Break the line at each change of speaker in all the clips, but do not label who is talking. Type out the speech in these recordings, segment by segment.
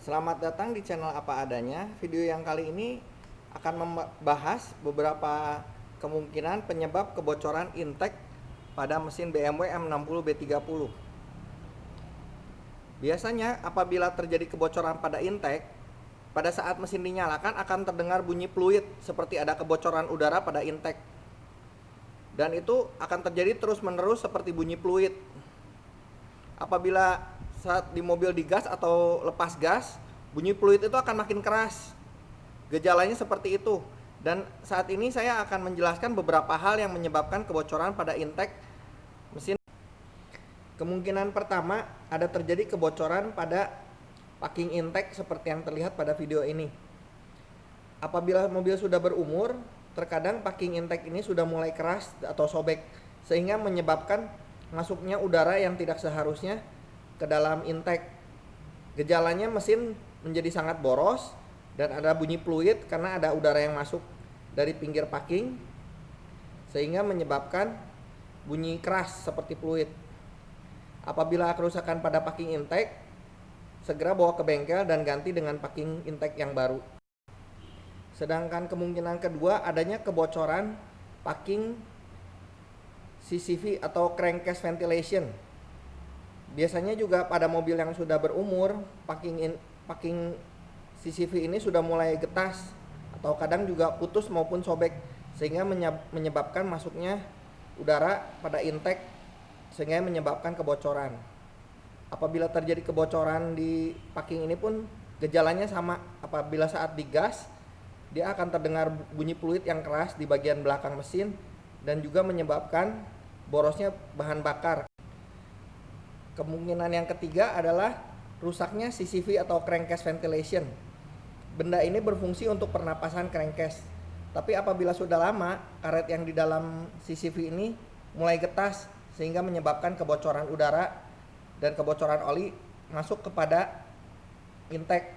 Selamat datang di channel Apa Adanya. Video yang kali ini akan membahas beberapa kemungkinan penyebab kebocoran intake pada mesin BMW M60 B30. Biasanya apabila terjadi kebocoran pada intake, pada saat mesin dinyalakan akan terdengar bunyi fluid seperti ada kebocoran udara pada intake. Dan itu akan terjadi terus-menerus seperti bunyi fluid. Apabila saat di mobil digas atau lepas gas, bunyi fluid itu akan makin keras. Gejalanya seperti itu. Dan saat ini saya akan menjelaskan beberapa hal yang menyebabkan kebocoran pada intake mesin. Kemungkinan pertama ada terjadi kebocoran pada packing intake seperti yang terlihat pada video ini. Apabila mobil sudah berumur, terkadang packing intake ini sudah mulai keras atau sobek, sehingga menyebabkan masuknya udara yang tidak seharusnya ke dalam intake. Gejalanya mesin menjadi sangat boros dan ada bunyi fluid karena ada udara yang masuk dari pinggir packing, sehingga menyebabkan bunyi keras seperti fluid. Apabila kerusakan pada packing intake, segera bawa ke bengkel dan ganti dengan packing intake yang baru. Sedangkan kemungkinan kedua adanya kebocoran packing CCV atau crankcase ventilation. Biasanya juga pada mobil yang sudah berumur, packing CCV ini sudah mulai getas atau kadang juga putus maupun sobek, sehingga menyebabkan masuknya udara pada intake, sehingga menyebabkan kebocoran. Apabila terjadi kebocoran di packing ini pun gejalanya sama. Apabila saat digas, dia akan terdengar bunyi fluid yang keras di bagian belakang mesin dan juga menyebabkan borosnya bahan bakar. Kemungkinan yang ketiga adalah rusaknya CCV atau crankcase ventilation. Benda ini berfungsi untuk pernapasan crankcase. Tapi apabila sudah lama, karet yang di dalam CCV ini mulai getas sehingga menyebabkan kebocoran udara dan kebocoran oli masuk kepada intake.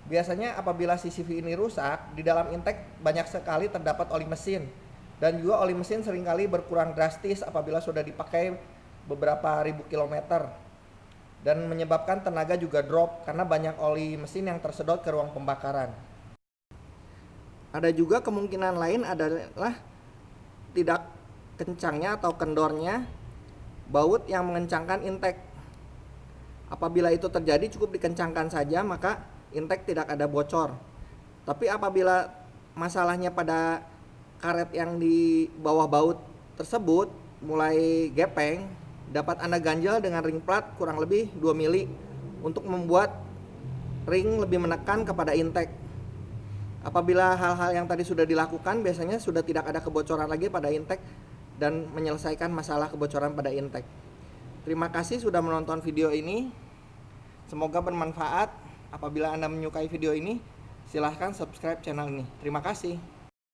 Biasanya apabila CCV ini rusak, di dalam intake banyak sekali terdapat oli mesin. Dan juga oli mesin seringkali berkurang drastis apabila sudah dipakai beberapa ribu kilometer. Dan menyebabkan tenaga juga drop karena banyak oli mesin yang tersedot ke ruang pembakaran. Ada juga kemungkinan lain adalah tidak kencangnya atau kendornya baut yang mengencangkan intake. Apabila itu terjadi cukup dikencangkan saja, maka intake tidak ada bocor. Tapi apabila masalahnya pada karet yang di bawah baut tersebut mulai gepeng, dapat Anda ganjel dengan ring plat kurang lebih 2 mili untuk membuat ring lebih menekan kepada intake. Apabila hal-hal yang tadi sudah dilakukan, biasanya sudah tidak ada kebocoran lagi pada intake dan menyelesaikan masalah kebocoran pada intake. Terima kasih sudah menonton video ini. Semoga bermanfaat. Apabila Anda menyukai video ini, silahkan subscribe channel ini. Terima kasih.